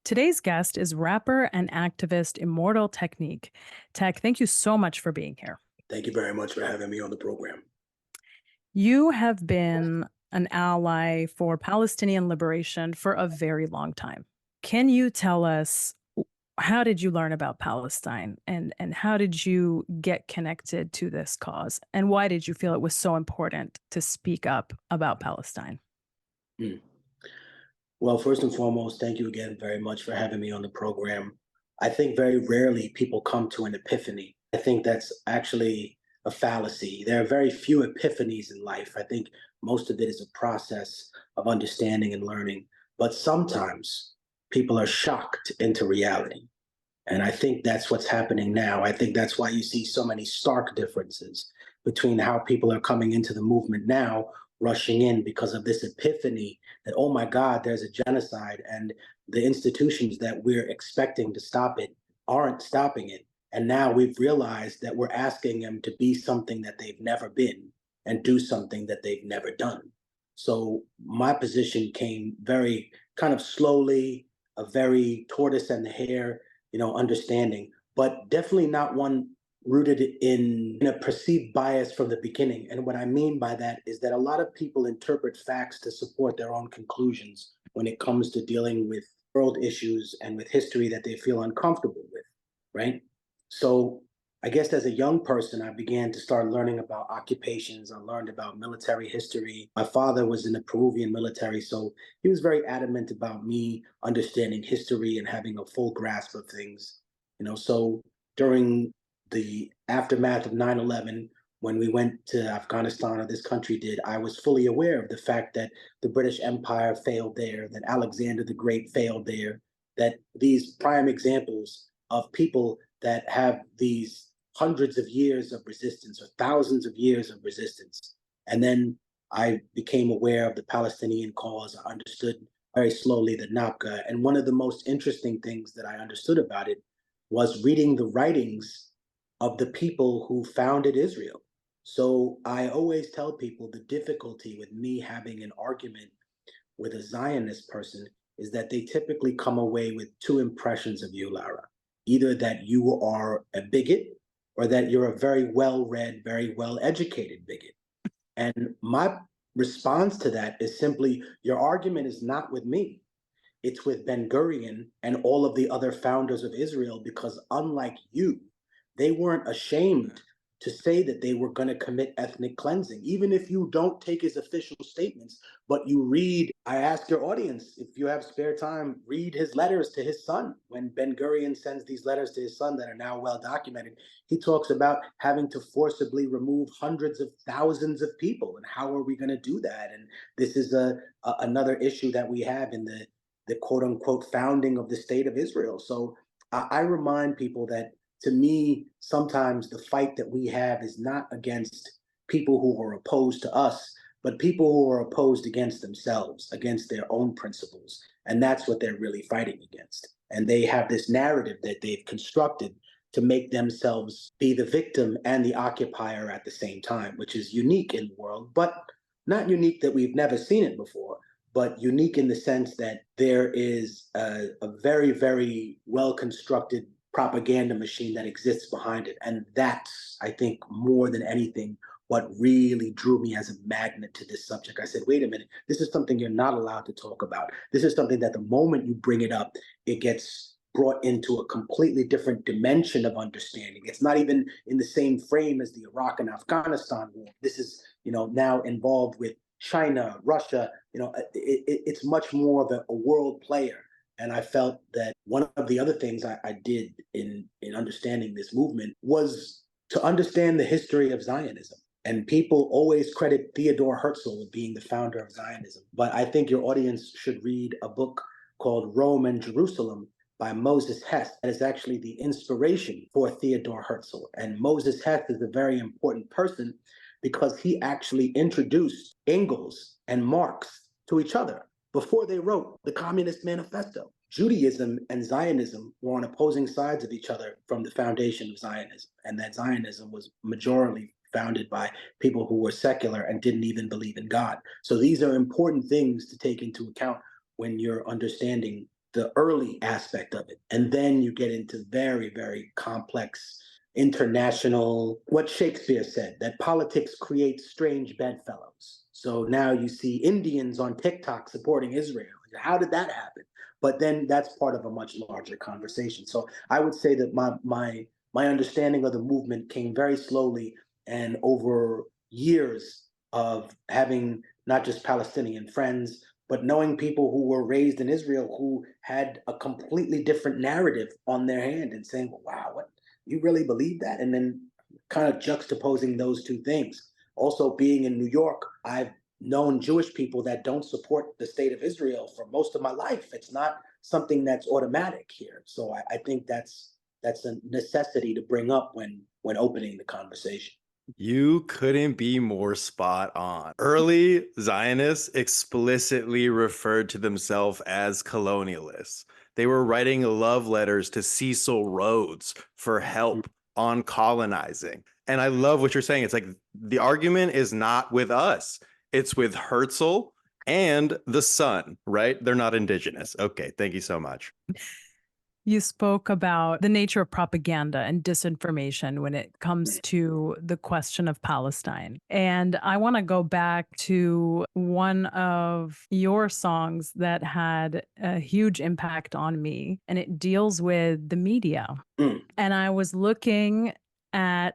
Today's guest is rapper and activist Immortal Technique. Tech, thank you so much for being here. Thank you very much for having me on the program. You have been an ally for Palestinian liberation for a very long time. Can you tell us, how did you learn about Palestine and how did you get connected to this cause? And why did you feel it was so important to speak up about Palestine? Hmm. Well, first and foremost, thank you again very much for having me on the program. I think very rarely people come to an epiphany. I think that's actually a fallacy. There are very few epiphanies in life. I think most of it is a process of understanding and learning. But sometimes people are shocked into reality. And I think that's what's happening now. I think that's why you see so many stark differences between how people are coming into the movement now, rushing in because of this epiphany that, oh my God, there's a genocide, and the institutions that we're expecting to stop it aren't stopping it. And now we've realized that we're asking them to be something that they've never been and do something that they've never done. So my position came very kind of slowly, a very tortoise and the hare, understanding, but definitely not one rooted in a perceived bias from the beginning. And what I mean by that is that a lot of people interpret facts to support their own conclusions when it comes to dealing with world issues and with history that they feel uncomfortable with, right? So I guess as a young person, I began to start learning about occupations. I learned about military history. My father was in the Peruvian military, so he was very adamant about me understanding history and having a full grasp of things. So during the aftermath of 9/11, when we went to Afghanistan, or this country did, I was fully aware of the fact that the British Empire failed there, that Alexander the Great failed there, that these prime examples of people that have these hundreds of years of resistance or thousands of years of resistance. And then I became aware of the Palestinian cause. I understood very slowly the Nakba. And one of the most interesting things that I understood about it was reading the writings of the people who founded Israel. So I always tell people the difficulty with me having an argument with a Zionist person is that they typically come away with two impressions of you, Lara. Either that you are a bigot or that you're a very well-read, very well-educated bigot. And my response to that is simply, your argument is not with me. It's with Ben-Gurion and all of the other founders of Israel, because unlike you, they weren't ashamed to say that they were going to commit ethnic cleansing, even if you don't take his official statements, but you read. I ask your audience, if you have spare time, read his letters to his son. When Ben-Gurion sends these letters to his son that are now well documented, he talks about having to forcibly remove hundreds of thousands of people. And how are we going to do that? And this is another issue that we have in the quote unquote founding of the state of Israel. So I remind people that, to me, sometimes the fight that we have is not against people who are opposed to us, but people who are opposed against themselves, against their own principles. And that's what they're really fighting against. And they have this narrative that they've constructed to make themselves be the victim and the occupier at the same time, which is unique in the world, but not unique that we've never seen it before, but unique in the sense that there is a very, very well-constructed propaganda machine that exists behind it. And that's, I think, more than anything, what really drew me as a magnet to this subject. I said, wait a minute, this is something you're not allowed to talk about. This is something that the moment you bring it up, it gets brought into a completely different dimension of understanding. It's not even in the same frame as the Iraq and Afghanistan war. This is, now involved with China, Russia. It's much more of a world player. And I felt that one of the other things I did in understanding this movement was to understand the history of Zionism. And people always credit Theodore Herzl with being the founder of Zionism. But I think your audience should read a book called Rome and Jerusalem by Moses Hess. That is actually the inspiration for Theodore Herzl. And Moses Hess is a very important person because he actually introduced Engels and Marx to each other before they wrote the Communist Manifesto. Judaism and Zionism were on opposing sides of each other from the foundation of Zionism, and that Zionism was majorly founded by people who were secular and didn't even believe in God. So these are important things to take into account when you're understanding the early aspect of it. And then you get into very, very complex international, what Shakespeare said, that politics creates strange bedfellows. So now you see Indians on TikTok supporting Israel. How did that happen? But then that's part of a much larger conversation. So I would say that my understanding of the movement came very slowly and over years of having not just Palestinian friends, but knowing people who were raised in Israel who had a completely different narrative on their hand and saying, well, wow, what, you really believe that? And then kind of juxtaposing those two things. Also, being in New York, I've known Jewish people that don't support the state of Israel for most of my life. It's not something that's automatic here. So I think that's a necessity to bring up when opening the conversation. You couldn't be more spot on. Early Zionists explicitly referred to themselves as colonialists. They were writing love letters to Cecil Rhodes for help on colonizing. And I love what you're saying. It's like the argument is not with us. It's with Herzl and the sun, right? They're not indigenous. Okay, thank you so much. You spoke about the nature of propaganda and disinformation when it comes to the question of Palestine. And I want to go back to one of your songs that had a huge impact on me, and it deals with the media. And I was looking at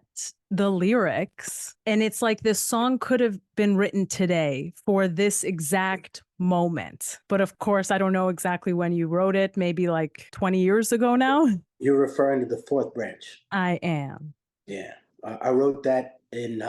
the lyrics, and it's like this song could have been written today for this exact moment. But of course, I don't know exactly when you wrote it, maybe like 20 years ago now. You're referring to the Fourth Branch. I am. Yeah. I wrote that in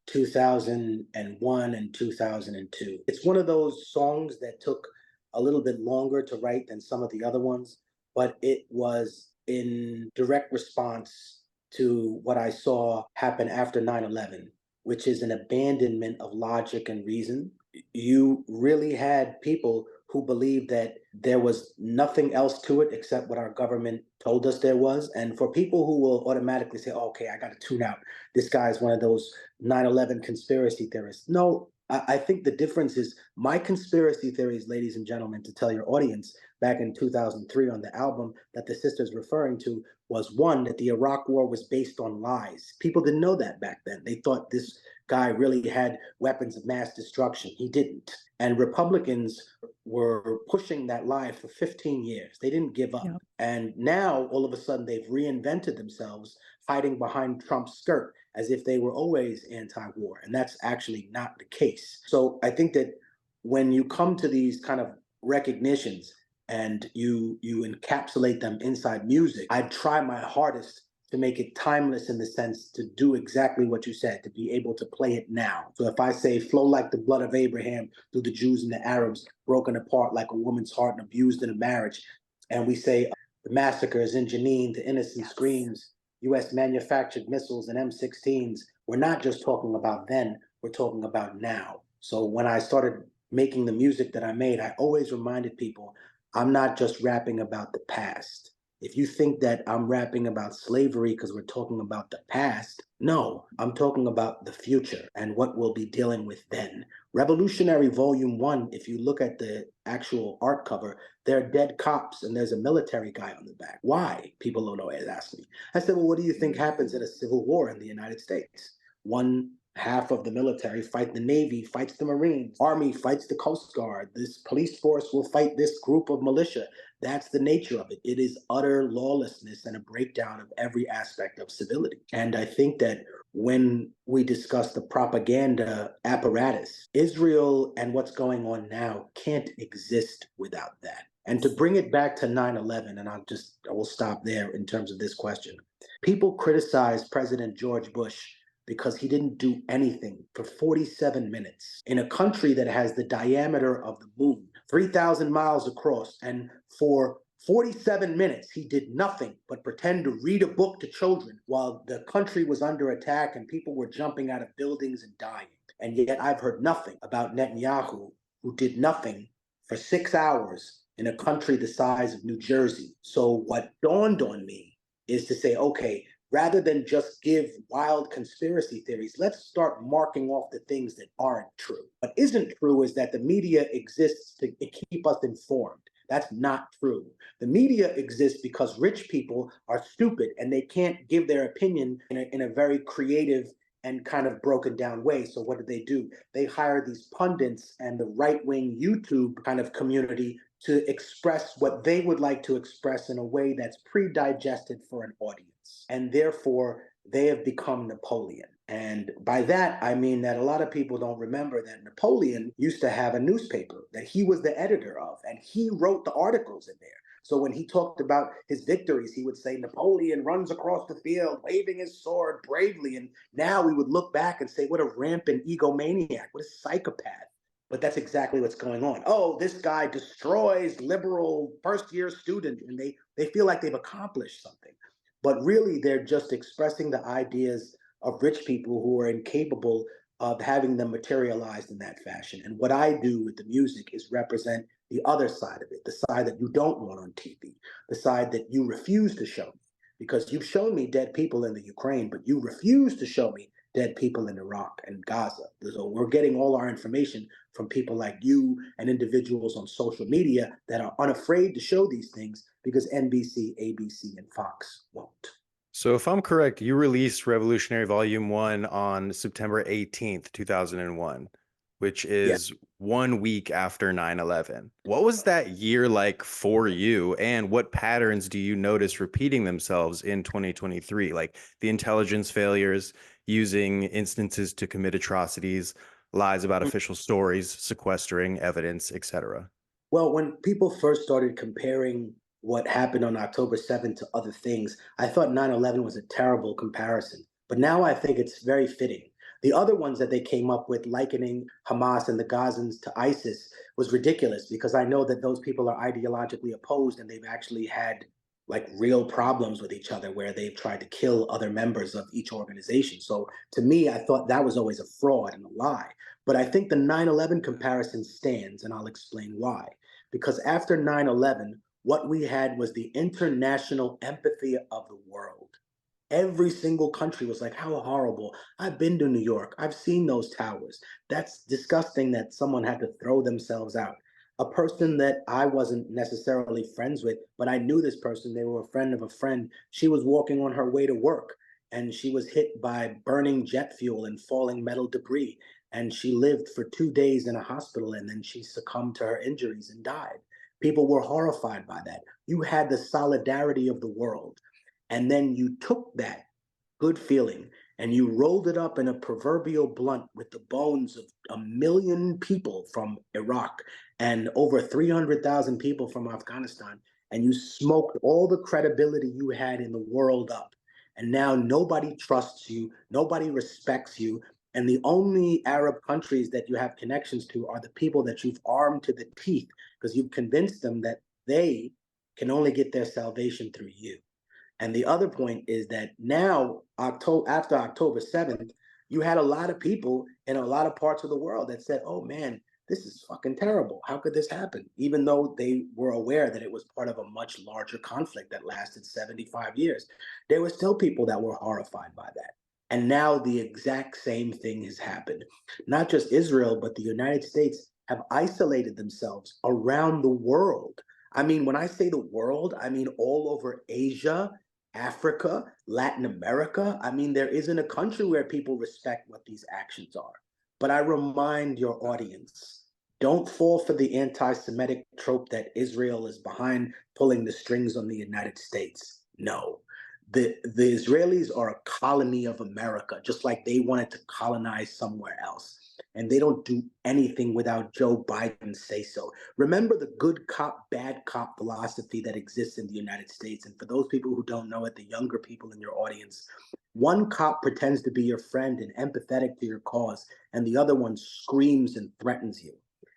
2001 and 2002. It's one of those songs that took a little bit longer to write than some of the other ones, but it was in direct response to what I saw happen after 9/11, which is an abandonment of logic and reason. You really had people who believed that there was nothing else to it except what our government told us there was. And for people who will automatically say, oh, okay, I got to tune out, this guy is one of those 9/11 conspiracy theorists. No, I think the difference is my conspiracy theories, ladies and gentlemen, to tell your audience back in 2003 on the album that the sister's referring to was one, that the Iraq war was based on lies. People didn't know that back then. They thought this guy really had weapons of mass destruction. He didn't. And Republicans were pushing that lie for 15 years. They didn't give up. Yep. And now, all of a sudden, they've reinvented themselves, hiding behind Trump's skirt as if they were always anti-war. And that's actually not the case. So I think that when you come to these kind of recognitions and you encapsulate them inside music, I try my hardest to make it timeless in the sense to do exactly what you said, to be able to play it now. So if I say flow like the blood of Abraham through the Jews and the Arabs, broken apart like a woman's heart and abused in a marriage, and we say the massacres in Jenin, the innocent screams, US manufactured missiles and M16s, we're not just talking about then, we're talking about now. So when I started making the music that I made, I always reminded people, I'm not just rapping about the past. If you think that I'm rapping about slavery because we're talking about the past, no, I'm talking about the future and what we'll be dealing with then. Revolutionary Volume 1, if you look at the actual art cover, there are dead cops and there's a military guy on the back. Why? People don't always ask me. I said, well, what do you think happens in a civil war in the United States? One half of the military fight the Navy, fights the Marines, Army fights the Coast Guard, this police force will fight this group of militia. That's the nature of it. It is utter lawlessness and a breakdown of every aspect of civility. And I think that when we discuss the propaganda apparatus, Israel and what's going on now can't exist without that. And to bring it back to 9/11, and I will stop there in terms of this question. People criticize President George Bush because he didn't do anything for 47 minutes in a country that has the diameter of the moon, 3,000 miles across. And for 47 minutes, he did nothing but pretend to read a book to children while the country was under attack and people were jumping out of buildings and dying. And yet I've heard nothing about Netanyahu, who did nothing for 6 hours in a country the size of New Jersey. So what dawned on me is to say, okay, rather than just give wild conspiracy theories, let's start marking off the things that aren't true. What isn't true is that the media exists to keep us informed. That's not true. The media exists because rich people are stupid and they can't give their opinion in a very creative and kind of broken down way. So what do? They hire these pundits and the right-wing YouTube kind of community to express what they would like to express in a way that's pre-digested for an audience. And therefore, they have become Napoleon. And by that, I mean that a lot of people don't remember that Napoleon used to have a newspaper that he was the editor of, and he wrote the articles in there. So when he talked about his victories, he would say Napoleon runs across the field, waving his sword bravely. And now we would look back and say, what a rampant egomaniac, what a psychopath. But that's exactly what's going on. Oh, this guy destroys liberal first-year student, and they feel like they've accomplished something. But really, they're just expressing the ideas of rich people who are incapable of having them materialized in that fashion. And what I do with the music is represent the other side of it, the side that you don't want on TV, the side that you refuse to show me. Because you've shown me dead people in the Ukraine, but you refuse to show me dead people in Iraq and Gaza. So we're getting all our information from people like you and individuals on social media that are unafraid to show these things because NBC, ABC, and Fox won't. So if I'm correct, you released Revolutionary Volume 1 on September 18th, 2001, which Yeah. is 1 week after 9/11. What was that year like for you, and what patterns do you notice repeating themselves in 2023? Like the intelligence failures, using instances to commit atrocities, lies about official stories, sequestering evidence, etc. Well, when people first started comparing what happened on October 7th to other things, I thought 9/11 was a terrible comparison. But now I think it's very fitting. The other ones that they came up with, likening Hamas and the Gazans to ISIS, was ridiculous because I know that those people are ideologically opposed and they've actually had like real problems with each other where they've tried to kill other members of each organization. So to me, I thought that was always a fraud and a lie. But I think the 9/11 comparison stands, and I'll explain why. Because after 9/11, what we had was the international empathy of the world. Every single country was like, how horrible. I've been to New York. I've seen those towers. That's disgusting that someone had to throw themselves out. A person that I wasn't necessarily friends with, but I knew this person. They were a friend of a friend. She was walking on her way to work and she was hit by burning jet fuel and falling metal debris. And she lived for 2 days in a hospital and then she succumbed to her injuries and died. People were horrified by that. You had the solidarity of the world. And then you took that good feeling and you rolled it up in a proverbial blunt with the bones of 1 million people from Iraq and over 300,000 people from Afghanistan. And you smoked all the credibility you had in the world up. And now nobody trusts you, nobody respects you. And the only Arab countries that you have connections to are the people that you've armed to the teeth because you've convinced them that they can only get their salvation through you. And the other point is that now, after October 7th, you had a lot of people in a lot of parts of the world that said, oh man, this is fucking terrible. How could this happen? Even though they were aware that it was part of a much larger conflict that lasted 75 years, there were still people that were horrified by that. And now the exact same thing has happened. Not just Israel, but the United States have isolated themselves around the world. I mean, when I say the world, I mean all over Asia, Africa, Latin America. I mean, there isn't a country where people respect what these actions are. But I remind your audience, don't fall for the anti-Semitic trope that Israel is behind pulling the strings on the United States. No. The Israelis are a colony of America, just like they wanted to colonize somewhere else. And they don't do anything without Joe Biden say so. Remember the good cop, bad cop philosophy that exists in the United States. And for those people who don't know it, the younger people in your audience, one cop pretends to be your friend and empathetic to your cause, and the other one screams and threatens you.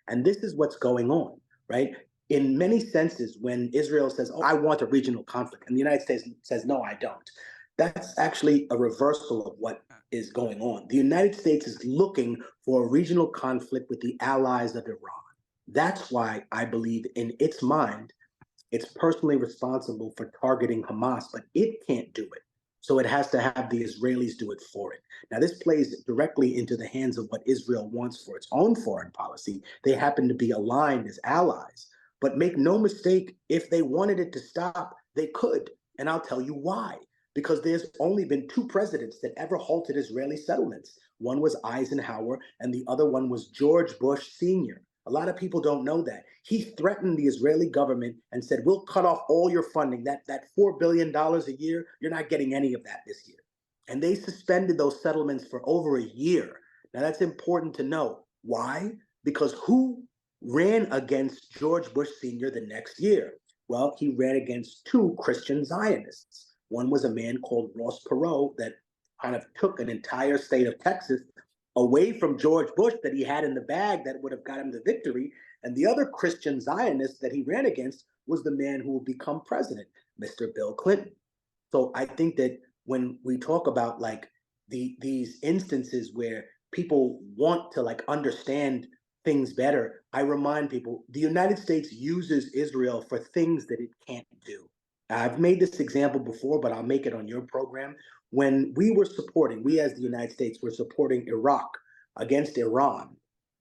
And this is what's going on, right? In many senses, when Israel says, oh, I want a regional conflict, and the United States says, no, I don't, that's actually a reversal of what is going on. The United States is looking for a regional conflict with the allies of Iran. That's why I believe in its mind, it's personally responsible for targeting Hamas, but it can't do it. So it has to have the Israelis do it for it. Now, this plays directly into the hands of what Israel wants for its own foreign policy. They happen to be aligned as allies. But make no mistake, if they wanted it to stop, they could. And I'll tell you why. Because there's only been two presidents that ever halted Israeli settlements. One was Eisenhower, and the other one was George Bush Sr. A lot of people don't know that. He threatened the Israeli government and said, we'll cut off all your funding. That $4 billion a year, you're not getting any of that this year. And they suspended those settlements for over a year. Now, that's important to know. Why? Because who ran against George Bush Sr. the next year? Well, he ran against two Christian Zionists. One was a man called Ross Perot that kind of took an entire state of Texas away from George Bush that he had in the bag that would have got him the victory. And the other Christian Zionist that he ran against was the man who would become president, Mr. Bill Clinton. So I think that when we talk about like these instances where people want to like understand things better, I remind people the United States uses Israel for things that it can't do. I've made this example before, but I'll make it on your program. When we as the United States were supporting Iraq against Iran,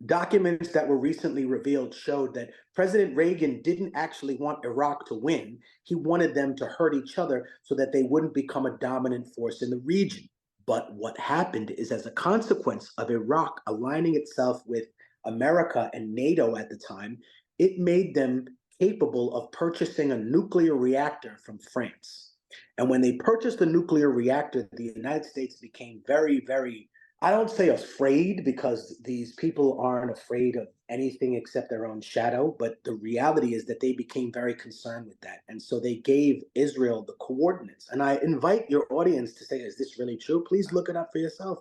documents that were recently revealed showed that President Reagan didn't actually want Iraq to win. He wanted them to hurt each other so that they wouldn't become a dominant force in the region. But what happened is, as a consequence of Iraq aligning itself with America and NATO at the time, it made them capable of purchasing a nuclear reactor from France. And when they purchased the nuclear reactor, the United States became very, very, I don't say afraid, because these people aren't afraid of anything except their own shadow. But the reality is that they became very concerned with that. And so they gave Israel the coordinates. And I invite your audience to say, is this really true? Please look it up for yourself.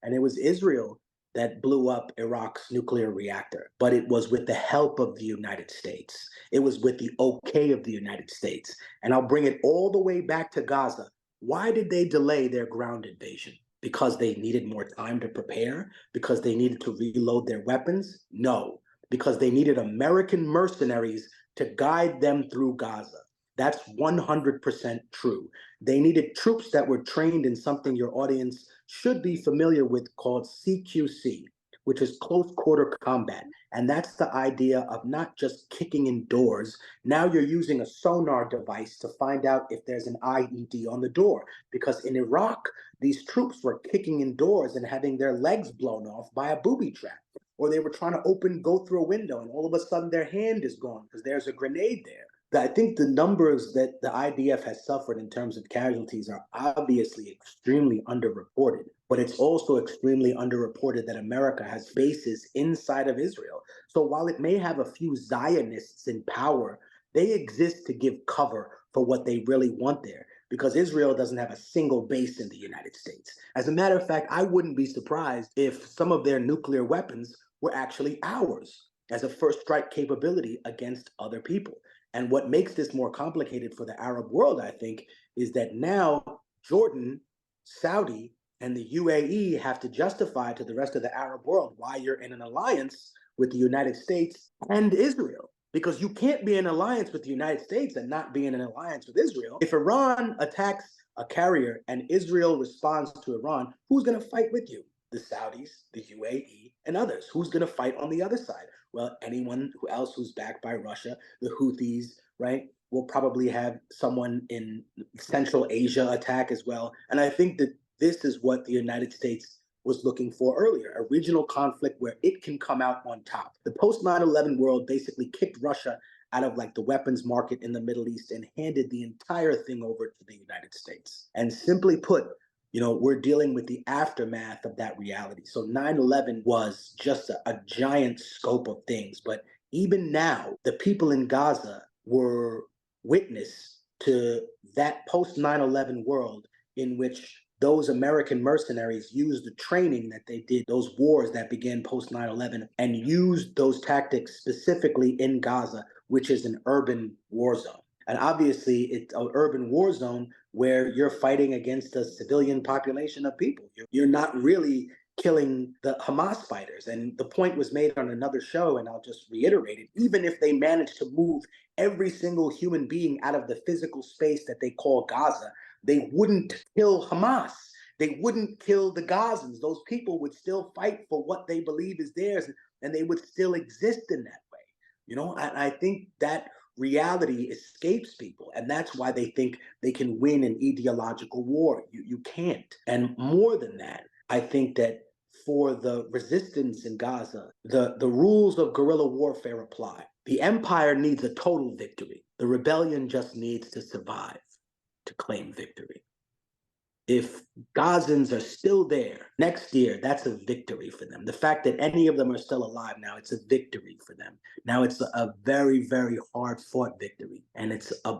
And it was Israel that blew up Iraq's nuclear reactor, but it was with the help of the United States. It was with the okay of the United States. And I'll bring it all the way back to Gaza. Why did they delay their ground invasion? Because they needed more time to prepare? Because they needed to reload their weapons? No, because they needed American mercenaries to guide them through Gaza. That's 100% true. They needed troops that were trained in something your audience should be familiar with called CQC, which is close quarter combat. And that's the idea of not just kicking in doors. Now you're using a sonar device to find out if there's an IED on the door. Because in Iraq, these troops were kicking in doors and having their legs blown off by a booby trap. Or they were trying to go through a window, and all of a sudden their hand is gone because there's a grenade there. I think the numbers that the IDF has suffered in terms of casualties are obviously extremely underreported, but it's also extremely underreported that America has bases inside of Israel. So while it may have a few Zionists in power, they exist to give cover for what they really want there, because Israel doesn't have a single base in the United States. As a matter of fact, I wouldn't be surprised if some of their nuclear weapons were actually ours as a first strike capability against other people. And what makes this more complicated for the Arab world, I think, is that now Jordan, Saudi, and the UAE have to justify to the rest of the Arab world why you're in an alliance with the United States and Israel. Because you can't be in an alliance with the United States and not be in an alliance with Israel. If Iran attacks a carrier and Israel responds to Iran, who's going to fight with you? The Saudis, the UAE, and others. Who's going to fight on the other side? Well, anyone else who's backed by Russia, the Houthis, right? We'll probably have someone in Central Asia attack as well. And I think that this is what the United States was looking for earlier, a regional conflict where it can come out on top. The post 9/11 world basically kicked Russia out of like the weapons market in the Middle East and handed the entire thing over to the United States. And simply put, we're dealing with the aftermath of that reality. So 9/11 was just a giant scope of things. But even now, the people in Gaza were witness to that post 9/11 world in which those American mercenaries used the training that they did, those wars that began post 9/11, and used those tactics specifically in Gaza, which is an urban war zone. And obviously, it's an urban war zone where you're fighting against a civilian population of people. You're not really killing the Hamas fighters. And the point was made on another show, and I'll just reiterate it. Even if they managed to move every single human being out of the physical space that they call Gaza, they wouldn't kill Hamas. They wouldn't kill the Gazans. Those people would still fight for what they believe is theirs, and they would still exist in that way. I think that reality escapes people, and that's why they think they can win an ideological war. You can't. And more than that, I think that for the resistance in Gaza, the rules of guerrilla warfare apply. The empire needs a total victory. The rebellion just needs to survive to claim victory. If Gazans are still there next year, that's a victory for them. The fact that any of them are still alive now, it's a victory for them. Now it's a very, very hard fought victory. And it's a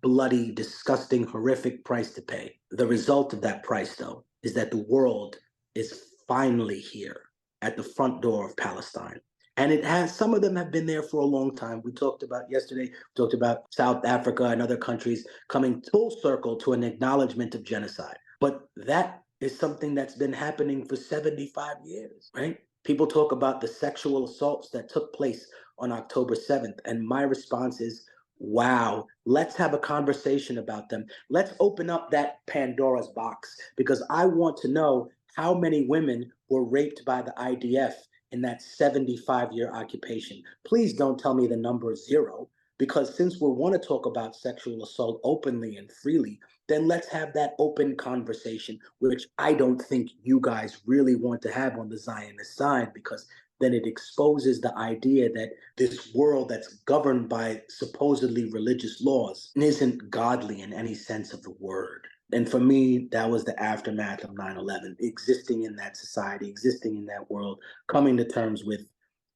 bloody, disgusting, horrific price to pay. The result of that price, though, is that the world is finally here at the front door of Palestine. And it has, some of them have been there for a long time. We talked about yesterday, we talked about South Africa and other countries coming full circle to an acknowledgement of genocide. But that is something that's been happening for 75 years, right? People talk about the sexual assaults that took place on October 7th. And my response is, wow, let's have a conversation about them. Let's open up that Pandora's box, because I want to know how many women were raped by the IDF in that 75-year occupation. Please don't tell me the number is zero, because since we want to talk about sexual assault openly and freely, then let's have that open conversation, which I don't think you guys really want to have on the Zionist side, because then it exposes the idea that this world that's governed by supposedly religious laws isn't godly in any sense of the word. And for me, that was the aftermath of 9/11, existing in that society, existing in that world, coming to terms with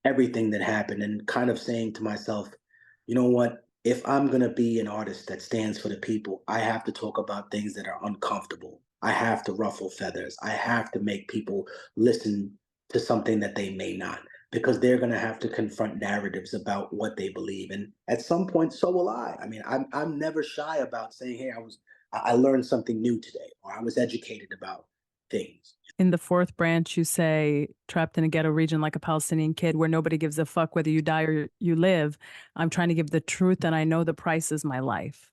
everything that happened and kind of saying to myself, you know what? If I'm going to be an artist that stands for the people, I have to talk about things that are uncomfortable. I have to ruffle feathers. I have to make people listen to something that they may not, because they're going to have to confront narratives about what they believe. And at some point, so will I. I mean, I'm never shy about saying, hey, I learned something new today, or I was educated about things. In the fourth branch, you say, trapped in a ghetto region like a Palestinian kid where nobody gives a fuck whether you die or you live. I'm trying to give the truth, and I know the price is my life.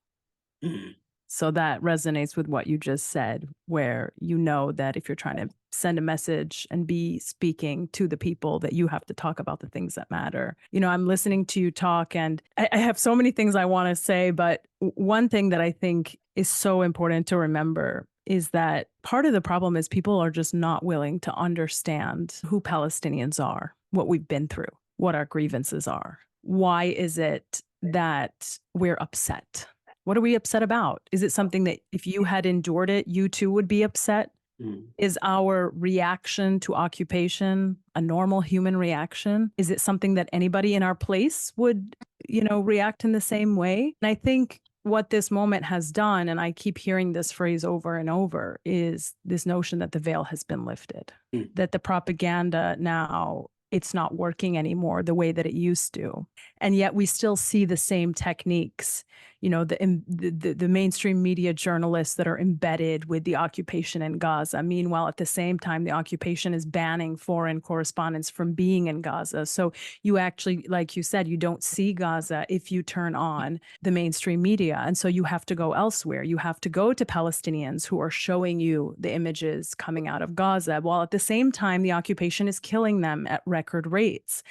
Mhm. So that resonates with what you just said, where you know that if you're trying to send a message and be speaking to the people, that you have to talk about the things that matter. I'm listening to you talk, and I have so many things I want to say, but one thing that I think is so important to remember is that part of the problem is people are just not willing to understand who Palestinians are, what we've been through, what our grievances are. Why is it that we're upset? What are we upset about? Is it something that if you had endured it, you too would be upset? Mm. Is our reaction to occupation a normal human reaction? Is it something that anybody in our place would, react in the same way? And I think what this moment has done, and I keep hearing this phrase over and over, is this notion that the veil has been lifted, that the propaganda now, it's not working anymore the way that it used to. And yet we still see the same techniques, the mainstream media journalists that are embedded with the occupation in Gaza. Meanwhile, at the same time, the occupation is banning foreign correspondents from being in Gaza. So you actually, like you said, you don't see Gaza if you turn on the mainstream media. And so you have to go elsewhere. You have to go to Palestinians who are showing you the images coming out of Gaza, while at the same time, the occupation is killing them at record rates.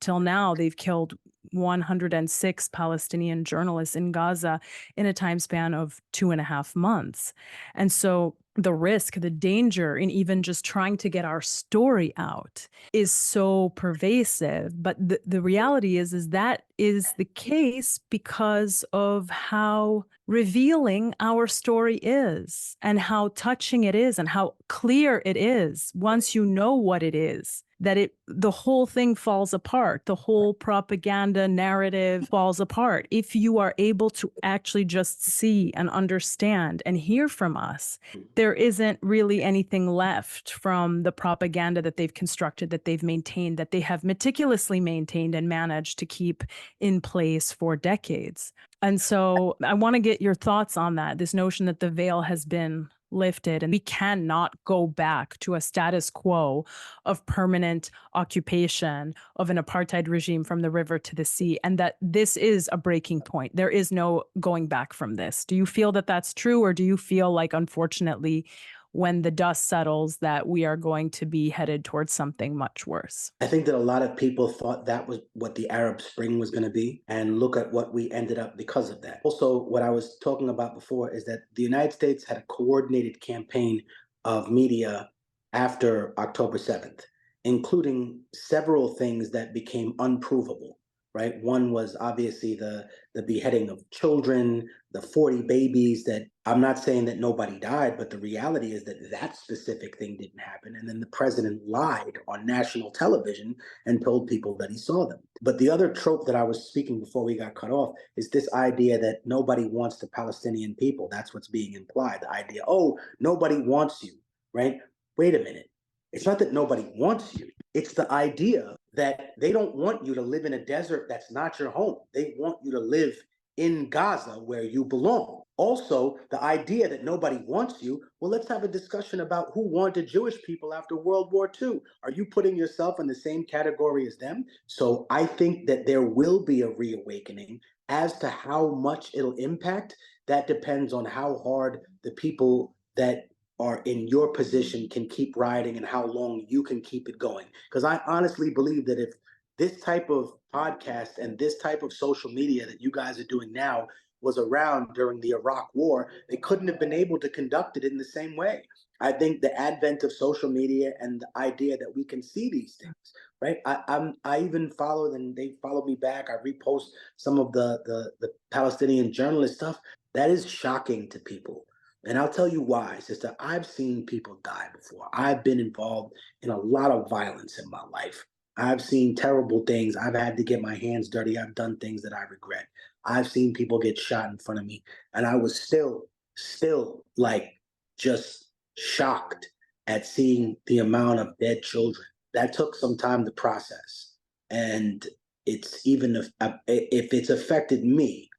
Till now, they've killed 106 Palestinian journalists in Gaza in a time span of 2.5 months. And so the risk, the danger in even just trying to get our story out is so pervasive. But the reality is that is the case because of how revealing our story is and how touching it is and how clear it is once you know what it is, that the whole thing falls apart. The whole propaganda narrative falls apart if you are able to actually just see and understand and hear from us. There isn't really anything left from the propaganda that they've constructed, that they've maintained, that they have meticulously maintained and managed to keep in place for decades. And so I want to get your thoughts on that, this notion that the veil has been lifted and we cannot go back to a status quo of permanent occupation of an apartheid regime from the river to the sea, and that this is a breaking point. There is no going back from this. Do you feel that that's true, or do you feel like, unfortunately, when the dust settles that we are going to be headed towards something much worse? I think that a lot of people thought that was what the Arab Spring was going to be, and look at what we ended up because of that. Also, what I was talking about before is that the United States had a coordinated campaign of media after October 7th, including several things that became unprovable, right? One was obviously the beheading of children, the 40 babies that I'm not saying that nobody died, but the reality is that that specific thing didn't happen. And then the president lied on national television and told people that he saw them. But the other trope that I was speaking before we got cut off is this idea that nobody wants the Palestinian people. That's what's being implied. The idea, oh, nobody wants you, right? Wait a minute. It's not that nobody wants you. It's the idea that they don't want you to live in a desert that's not your home. They want you to live in Gaza where you belong. Also, the idea that nobody wants you, well, let's have a discussion about who wanted Jewish people after World War II. Are you putting yourself in the same category as them? So I think that there will be a reawakening. As to how much it'll impact, that depends on how hard the people that are in your position can keep riding and how long you can keep it going. Because I honestly believe that if this type of podcast and this type of social media that you guys are doing now was around during the Iraq War, they couldn't have been able to conduct it in the same way. I think the advent of social media and the idea that we can see these things, right? I even follow and they follow me back. I repost some of the Palestinian journalist stuff. That is shocking to people. And I'll tell you why, sister. I've seen people die before. I've been involved in a lot of violence in my life. I've seen terrible things. I've had to get my hands dirty. I've done things that I regret. I've seen people get shot in front of me. And I was still like just shocked at seeing the amount of dead children. That took some time to process. And it's even if it's affected me,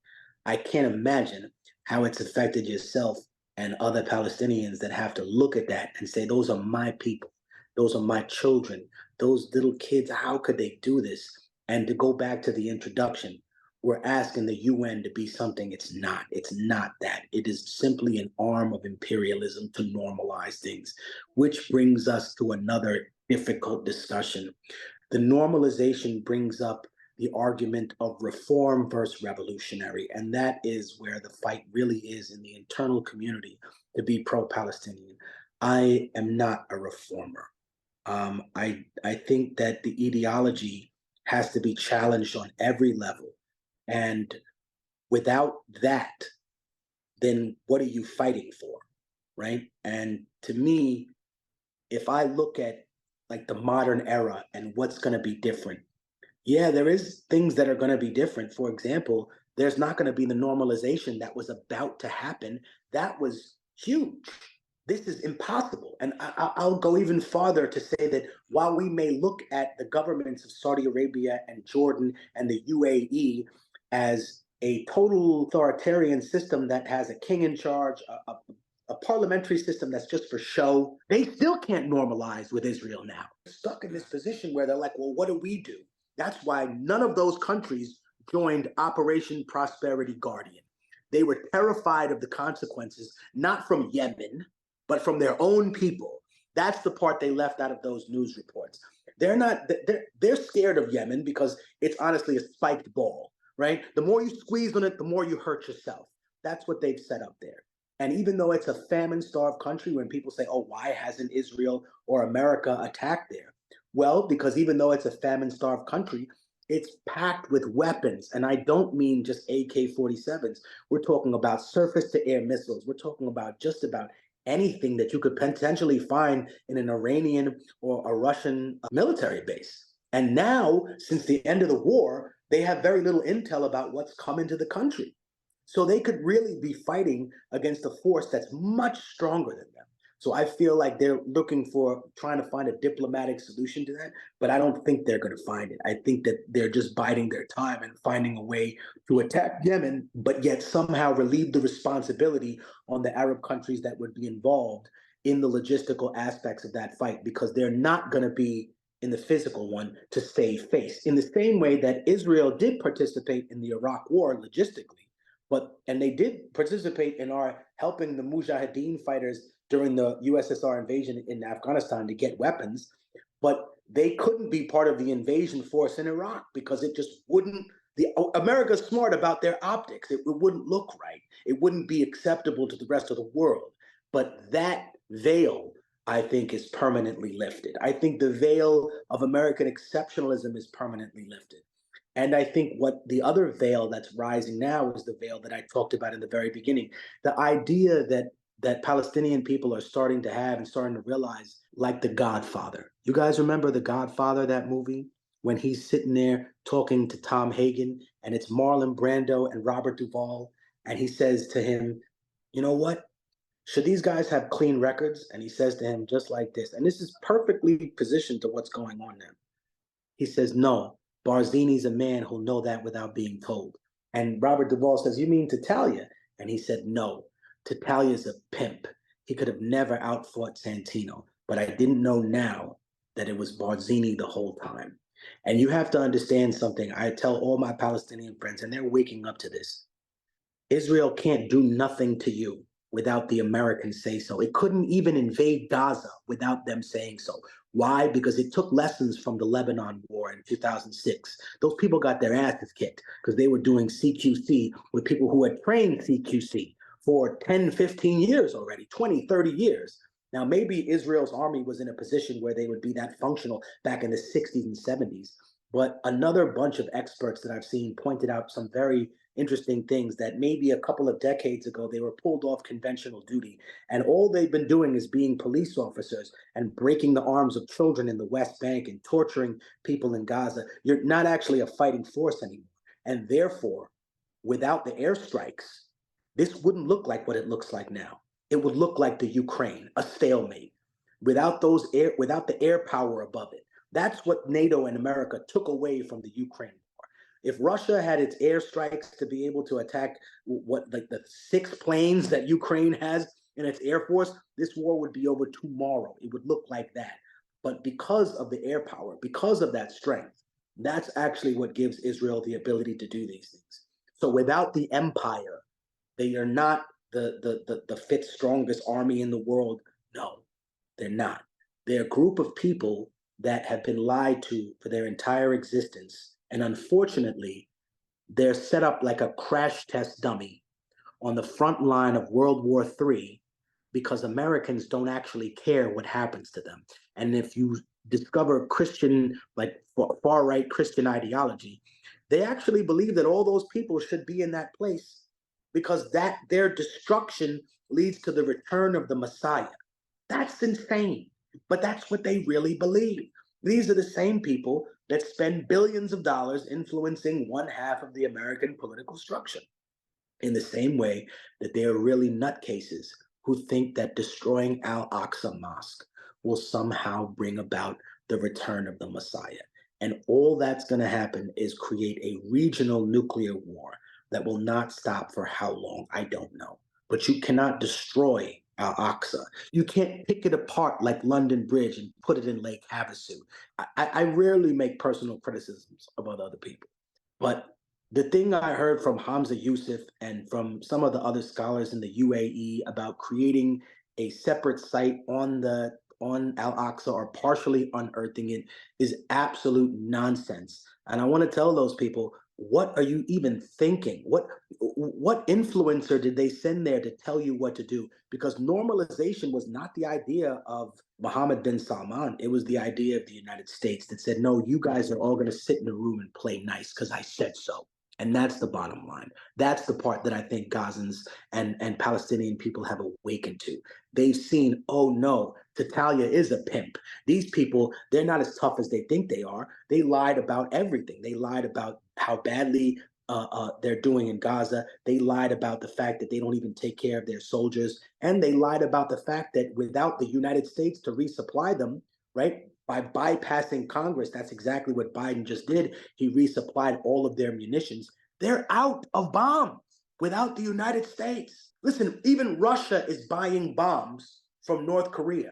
I can't imagine how it's affected yourself and other Palestinians that have to look at that and say, those are my people. Those are my children. Those little kids, how could they do this? And to go back to the introduction, we're asking the UN to be something it's not. It's not that. It is simply an arm of imperialism to normalize things, which brings us to another difficult discussion. The normalization brings up the argument of reform versus revolutionary. And that is where the fight really is in the internal community to be pro-Palestinian. I am not a reformer. I think that the ideology has to be challenged on every level. And without that, then what are you fighting for, right? And to me, if I look at like the modern era and what's going to be different, yeah, there is things that are going to be different. For example, there's not going to be the normalization that was about to happen. That was huge. This is impossible. And I'll go even farther to say that while we may look at the governments of Saudi Arabia and Jordan and the UAE as a total authoritarian system that has a king in charge, a parliamentary system that's just for show, they still can't normalize with Israel now. They're stuck in this position where they're like, well, what do we do? That's why none of those countries joined Operation Prosperity Guardian. They were terrified of the consequences, not from Yemen, but from their own people. That's the part they left out of those news reports. They're scared of Yemen because it's honestly a spiked ball, right? The more you squeeze on it, the more you hurt yourself. That's what they've set up there. And even though it's a famine-starved country, when people say, oh, why hasn't Israel or America attacked there? Well, because even though it's a famine-starved country, it's packed with weapons. And I don't mean just AK-47s. We're talking about surface-to-air missiles. We're talking about just about anything that you could potentially find in an Iranian or a Russian military base. And now, since the end of the war, they have very little intel about what's coming to the country. So they could really be fighting against a force that's much stronger than them. So I feel like they're trying to find a diplomatic solution to that, but I don't think they're going to find it. I think that they're just biding their time and finding a way to attack Yemen, but yet somehow relieve the responsibility on the Arab countries that would be involved in the logistical aspects of that fight, because they're not going to be in the physical one to save face. In the same way that Israel did participate in the Iraq war logistically, And they did participate in our helping the Mujahideen fighters during the USSR invasion in Afghanistan to get weapons, but they couldn't be part of the invasion force in Iraq because it just wouldn't. America's smart about their optics. It wouldn't look right. It wouldn't be acceptable to the rest of the world. But that veil, I think, is permanently lifted. I think the veil of American exceptionalism is permanently lifted. And I think what the other veil that's rising now is the veil that I talked about in the very beginning. The idea that Palestinian people are starting to have and starting to realize, like The Godfather. You guys remember The Godfather, that movie? When he's sitting there talking to Tom Hagen, and it's Marlon Brando and Robert Duvall, and he says to him, you know what? Should these guys have clean records? And he says to him just like this, and this is perfectly positioned to what's going on now. He says, no, Barzini's a man who'll know that without being told. And Robert Duvall says, you mean Tattaglia? And he said, no, Tattaglia's a pimp. He could have never outfought Santino, but I didn't know now that it was Barzini the whole time. And you have to understand something. I tell all my Palestinian friends, and they're waking up to this. Israel can't do nothing to you without the Americans say so. It couldn't even invade Gaza without them saying so. Why? Because it took lessons from the Lebanon war in 2006. Those people got their asses kicked because they were doing CQC with people who had trained CQC for 10, 15 years already, 20, 30 years. Now, maybe Israel's army was in a position where they would be that functional back in the 60s and 70s. But another bunch of experts that I've seen pointed out some very interesting things that maybe a couple of decades ago they were pulled off conventional duty, and all they've been doing is being police officers and breaking the arms of children in the West Bank and torturing people in Gaza. You're not actually a fighting force anymore, and therefore, without the airstrikes, this wouldn't look like what it looks like now. It would look like the Ukraine, a stalemate, without the air power above it. That's what NATO and America took away from the Ukraine. If Russia had its airstrikes to be able to attack like the 6 planes that Ukraine has in its air force, this war would be over tomorrow. It would look like that. But because of the air power, because of that strength, that's actually what gives Israel the ability to do these things. So without the empire, they are not the fifth strongest army in the world. No, they're not. They're a group of people that have been lied to for their entire existence. And unfortunately, they're set up like a crash test dummy on the front line of World War III because Americans don't actually care what happens to them. And if you discover Christian, like far-right Christian ideology, they actually believe that all those people should be in that place because their destruction leads to the return of the Messiah. That's insane, but that's what they really believe. These are the same people that spend billions of dollars influencing one half of the American political structure. In the same way that they are really nutcases who think that destroying Al-Aqsa Mosque will somehow bring about the return of the Messiah. And all that's going to happen is create a regional nuclear war that will not stop for how long, I don't know. But you cannot destroy Al-Aqsa. You can't pick it apart like London Bridge and put it in Lake Havasu. I rarely make personal criticisms about other people. But the thing I heard from Hamza Yusuf and from some of the other scholars in the UAE about creating a separate site on Al-Aqsa or partially unearthing it is absolute nonsense. And I want to tell those people, what are you even thinking? What influencer did they send there to tell you what to do? Because normalization was not the idea of Mohammed bin Salman. It was the idea of the United States that said, no, you guys are all going to sit in a room and play nice because I said so. And that's the bottom line. That's the part that I think Gazans and Palestinian people have awakened to. They've seen, oh no, Tattaglia is a pimp. These people, they're not as tough as they think they are. They lied about everything. They lied about how badly they're doing in Gaza. They lied about the fact that they don't even take care of their soldiers. And they lied about the fact that without the United States to resupply them, right, by bypassing Congress, that's exactly what Biden just did. He resupplied all of their munitions. They're out of bombs without the United States. Listen, even Russia is buying bombs from North Korea,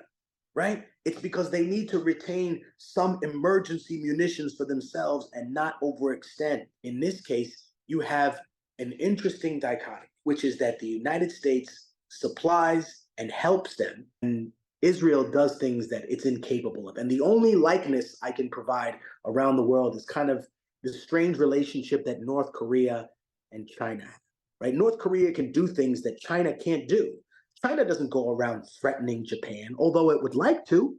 right? It's because they need to retain some emergency munitions for themselves and not overextend. In this case, you have an interesting dichotomy, which is that the United States supplies and helps them, and Israel does things that it's incapable of. And the only likeness I can provide around the world is kind of the strange relationship that North Korea and China have, right? North Korea can do things that China can't do. China doesn't go around threatening Japan, although it would like to.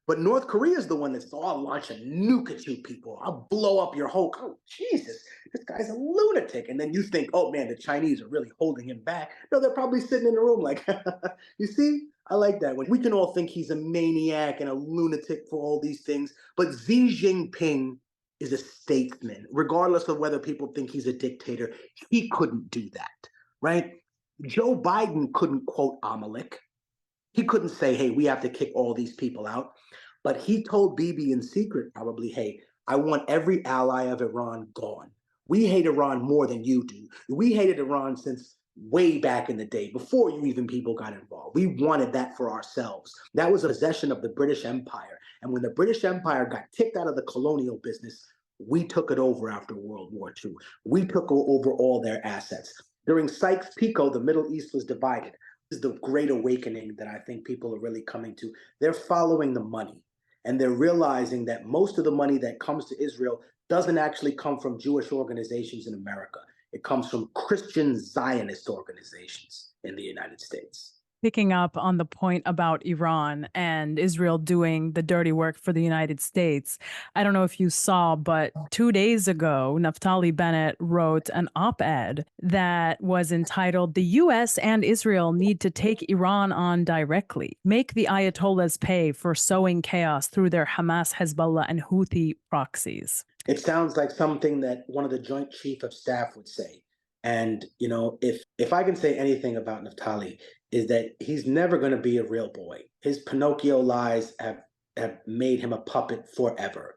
But North Korea is the one that's, oh, I'll launch a nuke at you people. I'll blow up your whole country. Jesus, this guy's a lunatic. And then you think, oh man, the Chinese are really holding him back. No, they're probably sitting in the room like, you see, I like that. When we can all think he's a maniac and a lunatic for all these things, but Xi Jinping is a statesman, regardless of whether people think he's a dictator. He couldn't do that, right? Joe Biden couldn't quote Amalek. He couldn't say, hey, we have to kick all these people out. But he told Bibi in secret, probably, hey, I want every ally of Iran gone. We hate Iran more than you do. We hated Iran since way back in the day, before you even people got involved. We wanted that for ourselves. That was a possession of the British Empire. And when the British Empire got kicked out of the colonial business, we took it over after World War II. We took over all their assets. During Sykes-Picot, the Middle East was divided. This is the great awakening that I think people are really coming to. They're following the money. And they're realizing that most of the money that comes to Israel doesn't actually come from Jewish organizations in America. It comes from Christian Zionist organizations in the United States. Picking up on the point about Iran and Israel doing the dirty work for the United States, I don't know if you saw, but 2 days ago, Naftali Bennett wrote an op-ed that was entitled, "The U.S. and Israel need to take Iran on directly, make the Ayatollahs pay for sowing chaos through their Hamas, Hezbollah, and Houthi proxies." It sounds like something that one of the Joint Chief of Staff would say. And, you know, if I can say anything about Naftali, is that he's never going to be a real boy. His Pinocchio lies have made him a puppet forever.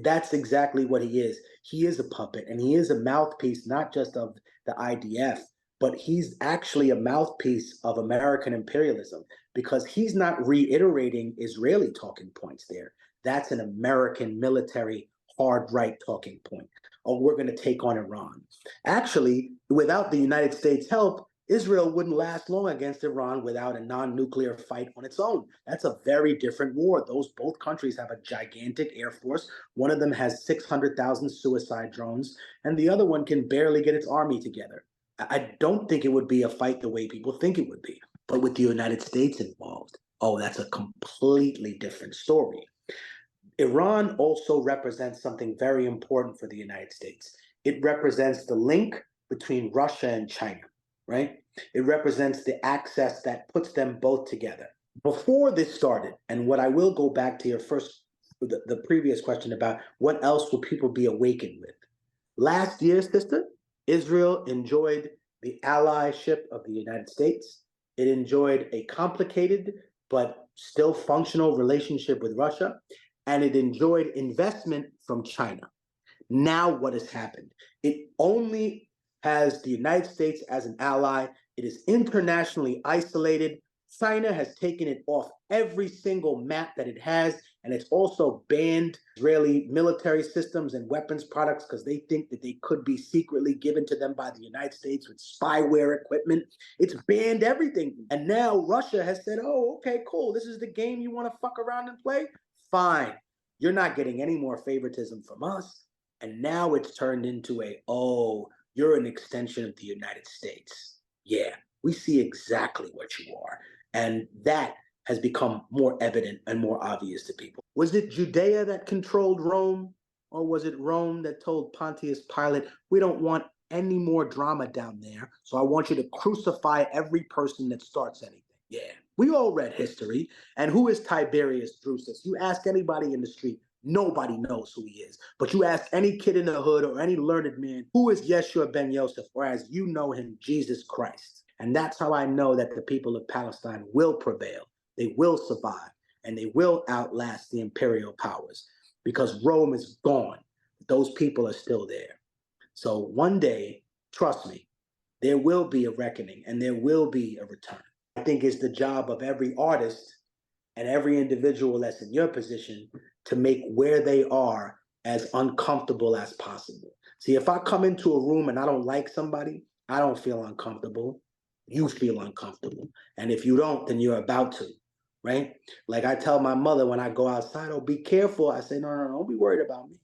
That's exactly what he is. He is a puppet, and he is a mouthpiece, not just of the IDF, but he's actually a mouthpiece of American imperialism, because he's not reiterating Israeli talking points there. That's an American military hard right talking point. Oh, we're going to take on Iran. Actually, without the United States' help, Israel wouldn't last long against Iran without a non-nuclear fight on its own. That's a very different war. Both countries have a gigantic air force. One of them has 600,000 suicide drones, and the other one can barely get its army together. I don't think it would be a fight the way people think it would be. But with the United States involved, oh, that's a completely different story. Iran also represents something very important for the United States. It represents the link between Russia and China, right? It represents the access that puts them both together. Before this started, and what I will go back to your the previous question about what else will people be awakened with. Last year, sister, Israel enjoyed the allyship of the United States. It enjoyed a complicated but still functional relationship with Russia, and it enjoyed investment from China. Now what has happened? It only has the United States as an ally. It is internationally isolated. China has taken it off every single map that it has, and it's also banned Israeli military systems and weapons products because they think that they could be secretly given to them by the United States with spyware equipment. It's banned everything. And now Russia has said, oh, okay, cool. This is the game you want to fuck around and play? Fine. You're not getting any more favoritism from us. And now it's turned into oh, you're an extension of the United States. Yeah, we see exactly what you are. And that has become more evident and more obvious to people. Was it Judea that controlled Rome? Or was it Rome that told Pontius Pilate, we don't want any more drama down there, so I want you to crucify every person that starts anything? Yeah, we all read history. And who is Tiberius Drusus? You ask anybody in the street, nobody knows who he is. But you ask any kid in the hood or any learned man, who is Yeshua ben Yosef, or as you know him, Jesus Christ. And that's how I know that the people of Palestine will prevail. They will survive, and they will outlast the imperial powers, because Rome is gone. Those people are still there. So one day, trust me, there will be a reckoning and there will be a return. I think it's the job of every artist and every individual that's in your position to make where they are as uncomfortable as possible. See, if I come into a room and I don't like somebody, I don't feel uncomfortable. You feel uncomfortable. And if you don't, then you're about to, right? Like I tell my mother when I go outside, oh, be careful. I say, no, don't be worried about me.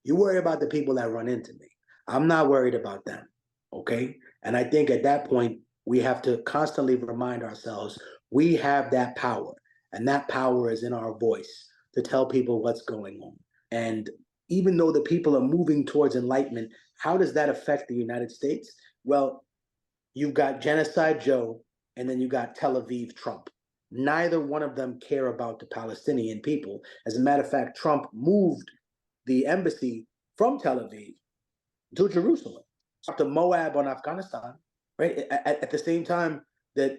You worry about the people that run into me. I'm not worried about them, okay? And I think at that point, we have to constantly remind ourselves we have that power, and that power is in our voice to tell people what's going on. And even though the people are moving towards enlightenment, how does that affect the United States? Well, you've got Genocide Joe, and then you got Tel Aviv Trump. Neither one of them care about the Palestinian people. As a matter of fact, Trump moved the embassy from Tel Aviv to Jerusalem, to Moab on Afghanistan, right? At the same time that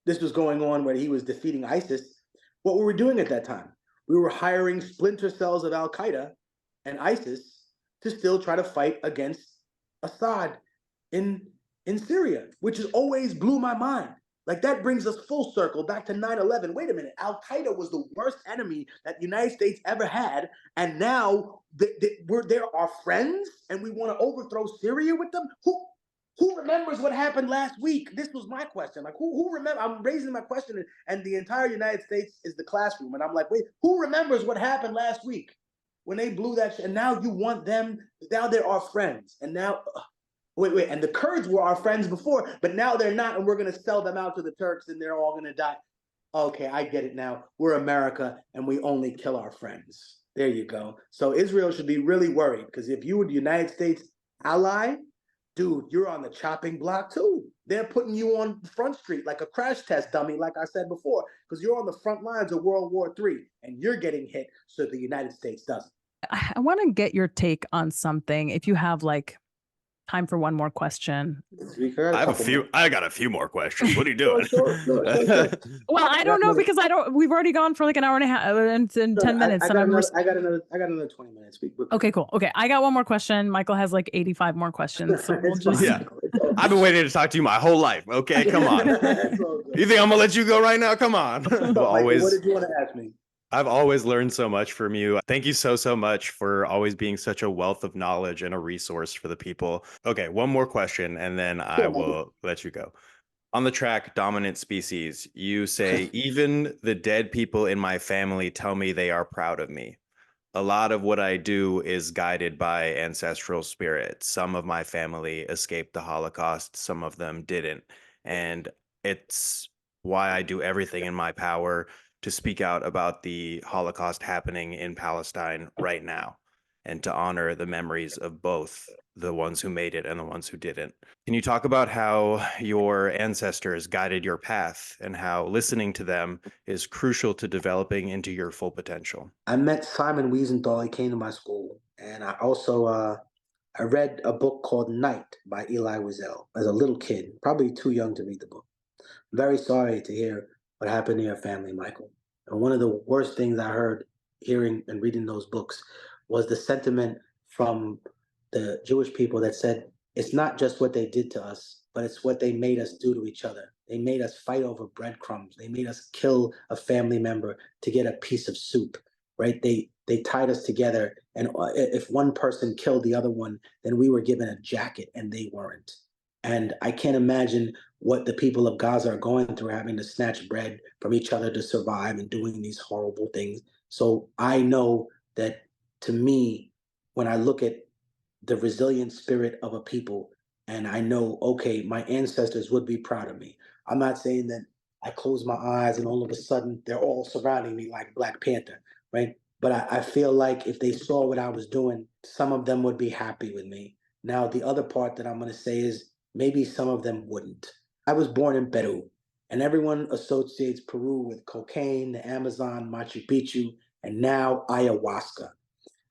this was going on where he was defeating ISIS, what were we doing at that time? We were hiring splinter cells of Al Qaeda and ISIS to still try to fight against Assad in Syria, which has always blew my mind. Like that brings us full circle back to 9/11. Wait a minute, Al Qaeda was the worst enemy that the United States ever had, and now they're our friends, and we want to overthrow Syria with them. Who remembers what happened last week? This was my question. Like, who remember? I'm raising my question, and the entire United States is the classroom, and I'm like, wait, who remembers what happened last week when they blew that shit? And now you want them? Now they're our friends, and now. Wait, and the Kurds were our friends before, but now they're not, and we're going to sell them out to the Turks, and they're all going to die. Okay, I get it now. We're America, and we only kill our friends. There you go. So Israel should be really worried, because if you were the United States ally, dude, you're on the chopping block too. They're putting you on Front Street like a crash test dummy, like I said before, because you're on the front lines of World War III, and you're getting hit, so the United States doesn't. I want to get your take on something. If you have like time for one more question. I got a few more questions. What are you doing? Sure. Well, I don't know because we've already gone for like an hour and a half and 10 minutes. I got another 20 minutes. Okay, cool. Okay, I got one more question. Michael has like 85 more questions. So we'll just... Yeah. I've been waiting to talk to you my whole life. Okay, come on. You think I'm gonna let you go right now? Come on. Always. What did you want to ask me? I've always learned so much from you. Thank you so much for always being such a wealth of knowledge and a resource for the people. Okay, one more question, and then I will let you go. On the track Dominant Species, you say, even the dead people in my family tell me they are proud of me. A lot of what I do is guided by ancestral spirit. Some of my family escaped the Holocaust, some of them didn't. And it's why I do everything in my power to speak out about the Holocaust happening in Palestine right now and to honor the memories of both the ones who made it and the ones who didn't. Can you talk about how your ancestors guided your path and how listening to them is crucial to developing into your full potential? I met Simon Wiesenthal. He came to my school, and I also I read a book called Night by Elie Wiesel as a little kid, probably too young to read the book. I'm very sorry to hear what happened to your family, Michael. And one of the worst things I heard hearing and reading those books was the sentiment from the Jewish people that said, it's not just what they did to us, but it's what they made us do to each other. They made us fight over breadcrumbs. They made us kill a family member to get a piece of soup, right? They tied us together, and if one person killed the other one, then we were given a jacket and they weren't. And I can't imagine what the people of Gaza are going through, having to snatch bread from each other to survive and doing these horrible things. So I know that, to me, when I look at the resilient spirit of a people, and I know, okay, my ancestors would be proud of me. I'm not saying that I close my eyes and all of a sudden they're all surrounding me like Black Panther, right? But I feel like if they saw what I was doing, some of them would be happy with me. Now, the other part that I'm going to say is maybe some of them wouldn't. I was born in Peru, and everyone associates Peru with cocaine, the Amazon, Machu Picchu, and now ayahuasca.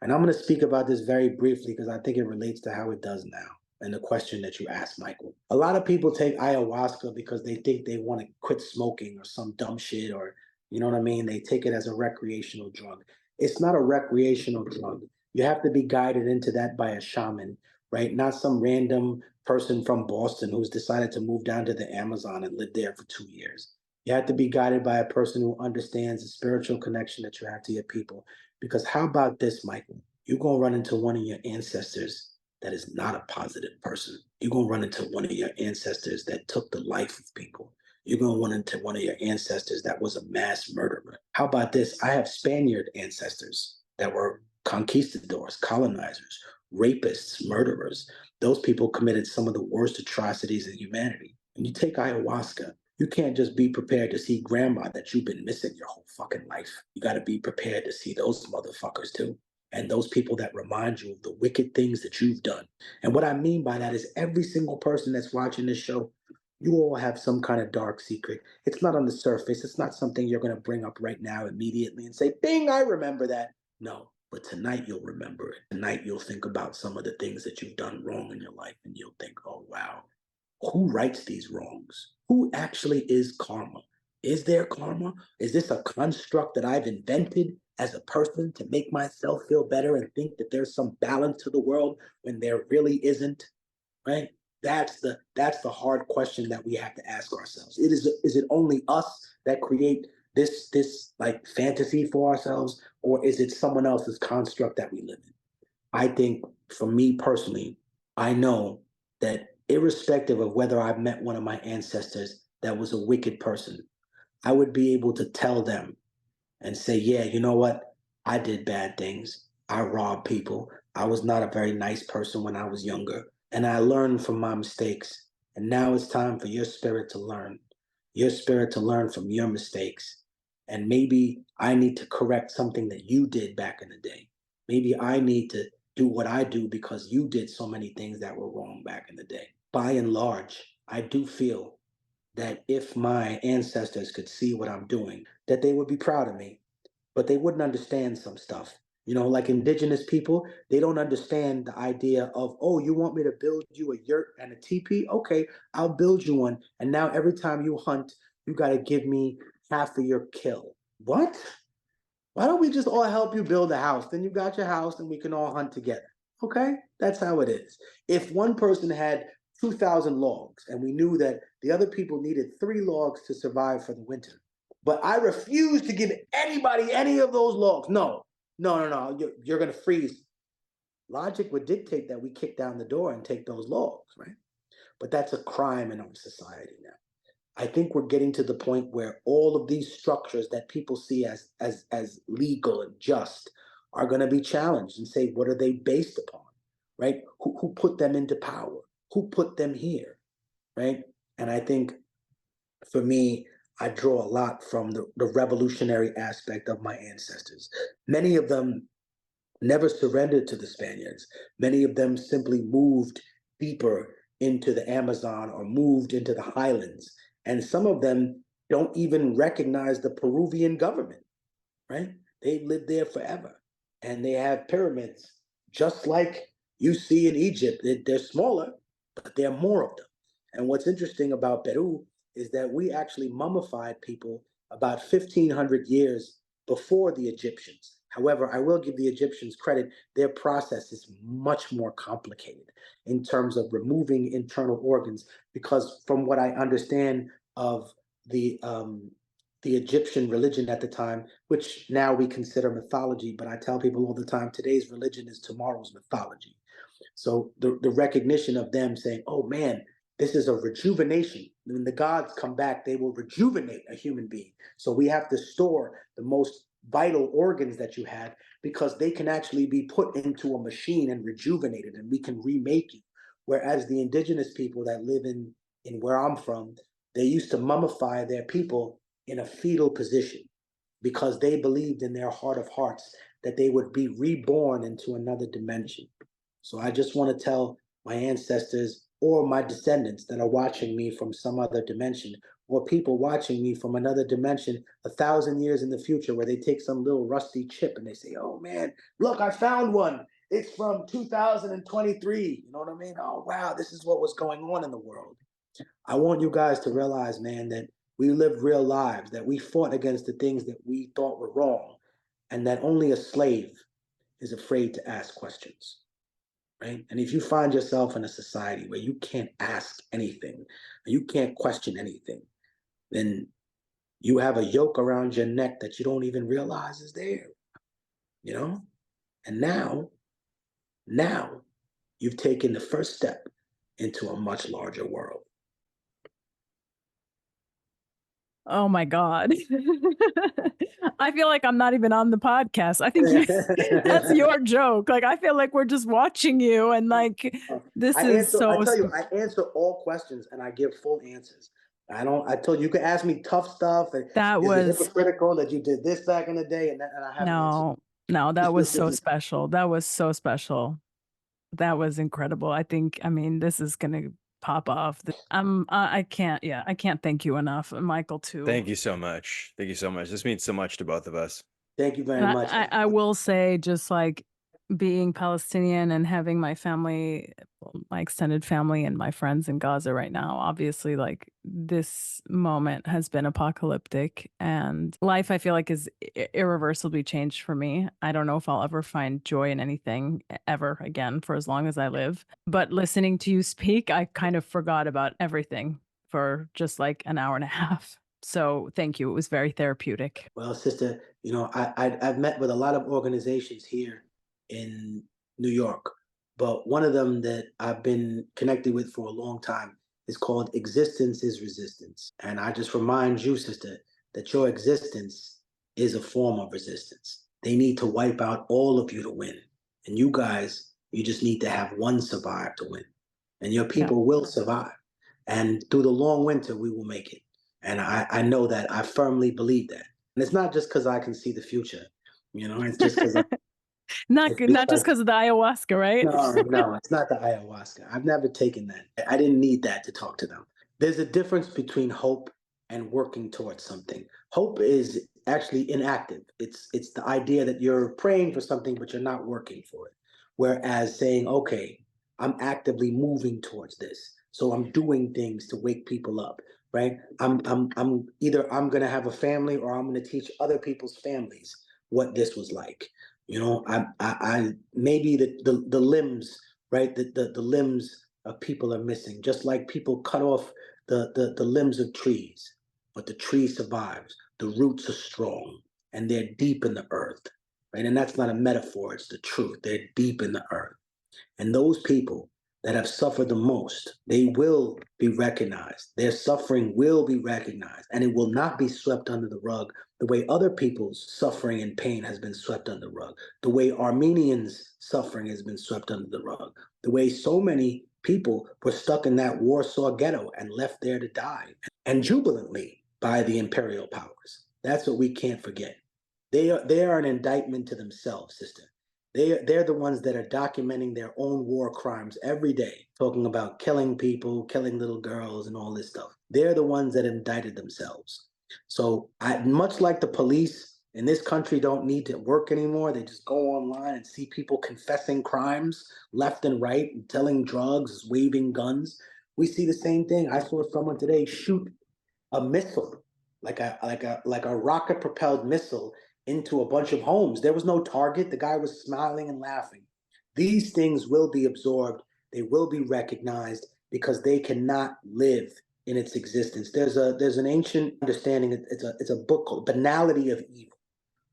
And I'm going to speak about this very briefly because I think it relates to how it does now and the question that you asked, Michael. A lot of people take ayahuasca because they think they want to quit smoking or some dumb shit, or, you know what I mean? They take it as a recreational drug. It's not a recreational drug. You have to be guided into that by a shaman, right? Not some random person from Boston who's decided to move down to the Amazon and live there for 2 years. You have to be guided by a person who understands the spiritual connection that you have to your people. Because how about this, Michael? You're going to run into one of your ancestors that is not a positive person. You're going to run into one of your ancestors that took the life of people. You're going to run into one of your ancestors that was a mass murderer. How about this? I have Spaniard ancestors that were conquistadors, colonizers, rapists, murderers. Those people committed some of the worst atrocities in humanity. And you take ayahuasca, you can't just be prepared to see grandma that you've been missing your whole fucking life. You got to be prepared to see those motherfuckers too. And those people that remind you of the wicked things that you've done. And what I mean by that is every single person that's watching this show, you all have some kind of dark secret. It's not on the surface. It's not something you're going to bring up right now immediately and say, bing, I remember that. No, but tonight you'll remember it. Tonight you'll think about some of the things that you've done wrong in your life and you'll think, oh, wow, who rights these wrongs? Who actually is karma? Is there karma? Is this a construct that I've invented as a person to make myself feel better and think that there's some balance to the world when there really isn't? Right? That's the hard question that we have to ask ourselves. Is it only us that create this like fantasy for ourselves, or is it someone else's construct that we live in? I think for me personally, I know that irrespective of whether I've met one of my ancestors that was a wicked person, I would be able to tell them and say, yeah, you know what? I did bad things. I robbed people. I was not a very nice person when I was younger. And I learned from my mistakes. And now it's time for your spirit to learn, your spirit to learn from your mistakes. And maybe I need to correct something that you did back in the day. Maybe I need to do what I do because you did so many things that were wrong back in the day. By and large, I do feel that if my ancestors could see what I'm doing, that they would be proud of me, but they wouldn't understand some stuff. You know, like indigenous people, they don't understand the idea of, oh, you want me to build you a yurt and a teepee? Okay, I'll build you one. And now every time you hunt, you got to give me half of your kill. What? Why don't we just all help you build a house? Then you got your house and we can all hunt together. Okay? That's how it is. If one person had 2,000 logs and we knew that the other people needed 3 logs to survive for the winter, but I refuse to give anybody any of those logs. No, you're going to freeze. Logic would dictate that we kick down the door and take those logs, right? But that's a crime in our society now. I think we're getting to the point where all of these structures that people see as legal and just are going to be challenged and say, what are they based upon, right? Who put them into power? Who put them here, right? And I think for me, I draw a lot from the revolutionary aspect of my ancestors. Many of them never surrendered to the Spaniards. Many of them simply moved deeper into the Amazon or moved into the highlands. And some of them don't even recognize the Peruvian government, right? They've lived there forever. And they have pyramids, just like you see in Egypt. They're smaller, but there are more of them. And what's interesting about Peru is that we actually mummified people about 1,500 years before the Egyptians. However, I will give the Egyptians credit. Their process is much more complicated in terms of removing internal organs, because from what I understand of the Egyptian religion at the time, which now we consider mythology, but I tell people all the time, today's religion is tomorrow's mythology. So the recognition of them saying, oh man, this is a rejuvenation. When the gods come back, they will rejuvenate a human being. So we have to store the most vital organs that you had, because they can actually be put into a machine and rejuvenated, and we can remake you. Whereas the indigenous people that live in where I'm from, they used to mummify their people in a fetal position because they believed in their heart of hearts that they would be reborn into another dimension. So I just want to tell my ancestors or my descendants that are watching me from some other dimension, or people watching me from another dimension 1,000 years in the future, where they take some little rusty chip and they say, oh man, look, I found one. It's from 2023. You know what I mean? Oh, wow, this is what was going on in the world. I want you guys to realize, man, that we lived real lives, that we fought against the things that we thought were wrong, and that only a slave is afraid to ask questions, right? And if you find yourself in a society where you can't ask anything, you can't question anything, then you have a yoke around your neck that you don't even realize is there, you know? And now you've taken the first step into a much larger world. Oh my God. I feel like I'm not even on the podcast. I think that's your joke. Like, I feel like we're just watching you and like, this is I so, tell you, I answer all questions and I give full answers. I told you, you can ask me tough stuff. And that is it was, hypocritical that you did this back in the day? And I haven't answered. no, that was so special. That was so special. That was incredible. I mean, this is going to pop off. I can't, I can't thank you enough. And Michael too. Thank you so much. Thank you so much. This means so much to both of us. Thank you very And much. I will say, just like being Palestinian and having my family, my extended family and my friends in Gaza right now, obviously, like this moment has been apocalyptic and life, I feel like, is irreversibly changed for me. I don't know if I'll ever find joy in anything ever again for as long as I live. But listening to you speak, I kind of forgot about everything for just like an hour and a half. So thank you. It was very therapeutic. Well, sister, I've met with a lot of organizations here in New York, but one of them that I've been connected with for a long time is called Existence is Resistance. And I just remind you, sister, that your existence is a form of resistance. They need to wipe out all of you to win. And you guys, you just need to have one survive to win. And your people will survive. And through the long winter, we will make it. And I know that. I firmly believe that. And it's not just because I can see the future. It's just because not just because of the ayahuasca, right? no, it's not the ayahuasca. I've never taken that. I didn't need that to talk to them. There's a difference between hope and working towards something. Hope is actually inactive. It's the idea that you're praying for something, but you're not working for it. Whereas saying, okay, I'm actively moving towards this. So I'm doing things to wake people up, right? I'm either I'm gonna have a family or I'm gonna teach other people's families what this was like. I maybe the limbs, right? The limbs of people are missing, just like people cut off the limbs of trees, but the tree survives. The roots are strong and they're deep in the earth, right? And that's not a metaphor, it's the truth. They're deep in the earth. And those people that have suffered the most, they will be recognized. Their suffering will be recognized, and it will not be swept under the rug the way other people's suffering and pain has been swept under the rug, the way Armenians' suffering has been swept under the rug, the way so many people were stuck in that Warsaw ghetto and left there to die, and jubilantly by the imperial powers. That's what we can't forget. They are an indictment to themselves, sister. They're the ones that are documenting their own war crimes every day, talking about killing people, killing little girls, and all this stuff. They're the ones that indicted themselves. So much like the police in this country don't need to work anymore. They just go online and see people confessing crimes left and right, and telling drugs, waving guns. We see the same thing. I saw someone today shoot a missile, like a rocket propelled missile into a bunch of homes. There was no target. The guy was smiling and laughing. These things will be absorbed. They will be recognized because they cannot live in its existence. There's an ancient understanding. It's a book called Banality of Evil,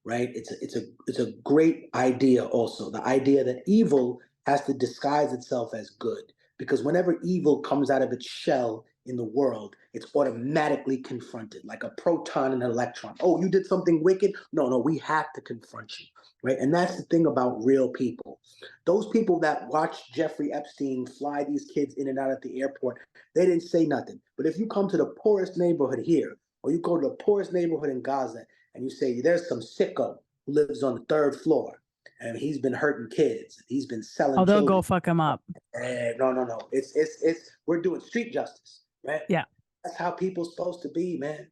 right? It's a great idea also. The idea that evil has to disguise itself as good, because whenever evil comes out of its shell in the world, it's automatically confronted, like a proton and an electron. Oh, you did something wicked? No, we have to confront you, right? And that's the thing about real people. Those people that watched Jeffrey Epstein fly these kids in and out at the airport, they didn't say nothing. But if you come to the poorest neighborhood here, or you go to the poorest neighborhood in Gaza, and you say, there's some sicko who lives on the third floor, and he's been hurting kids, he's been selling They'll children. go fuck him up. No. It's we're doing street justice, right? Yeah. That's how people's supposed to be, man.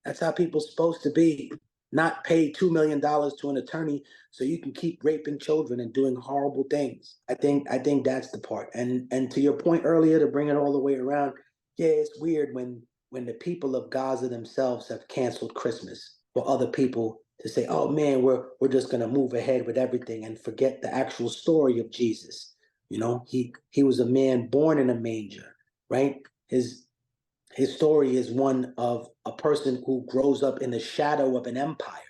That's how people's supposed to be. Not pay $2 million to an attorney so you can keep raping children and doing horrible things. I think that's the part. And to your point earlier, to bring it all the way around, yeah, it's weird when the people of Gaza themselves have canceled Christmas for other people to say, oh man, we're just gonna move ahead with everything and forget the actual story of Jesus. He was a man born in a manger, right? His story is one of a person who grows up in the shadow of an empire.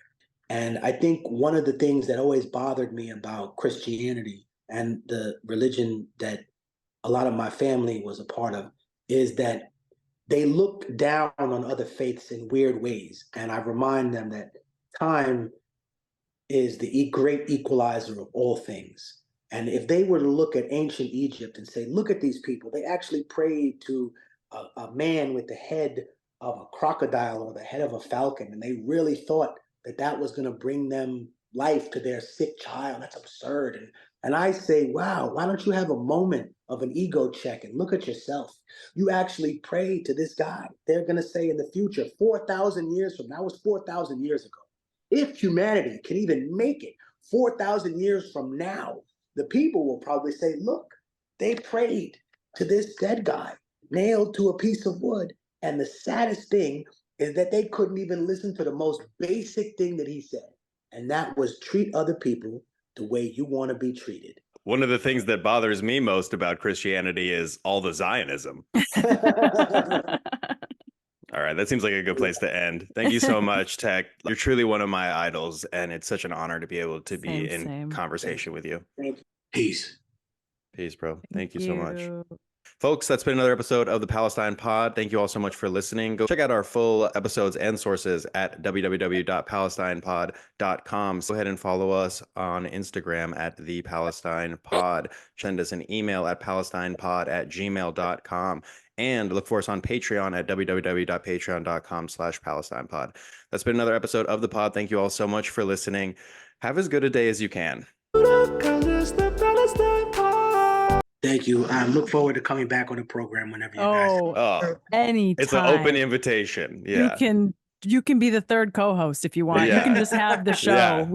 And I think one of the things that always bothered me about Christianity and the religion that a lot of my family was a part of is that they look down on other faiths in weird ways. And I remind them that time is the great equalizer of all things. And if they were to look at ancient Egypt and say, look at these people, they actually prayed to a man with the head of a crocodile or the head of a falcon, and they really thought that that was going to bring them life to their sick child. That's absurd. And I say, wow, why don't you have a moment of an ego check and look at yourself? You actually prayed to this guy. They're going to say in the future, 4,000 years from now, that was 4,000 years ago. If humanity can even make it 4,000 years from now, the people will probably say, look, they prayed to this dead guy nailed to a piece of wood. And the saddest thing is that they couldn't even listen to the most basic thing that he said. And that was treat other people the way you want to be treated. One of the things that bothers me most about Christianity is all the Zionism. All right, that seems like a good place to end. Thank you so much, Tech. You're truly one of my idols, and it's such an honor to be able to be in conversation with you. Peace. Peace, bro. Thank you so much. Folks, that's been another episode of the Palestine Pod. Thank you all so much for listening. Go check out our full episodes and sources at www.palestinepod.com. Go ahead and follow us on Instagram at the Palestine Pod. Send us an email at palestinepod@gmail.com. And look for us on Patreon at www.patreon.com/PalestinePod. That's been another episode of the pod. Thank you all so much for listening. Have as good a day as you can. Thank you. I look forward to coming back on the program whenever you guys. Anytime. It's an open invitation. Yeah. You can be the third co-host if you want. Yeah. You can just have the show. Yeah.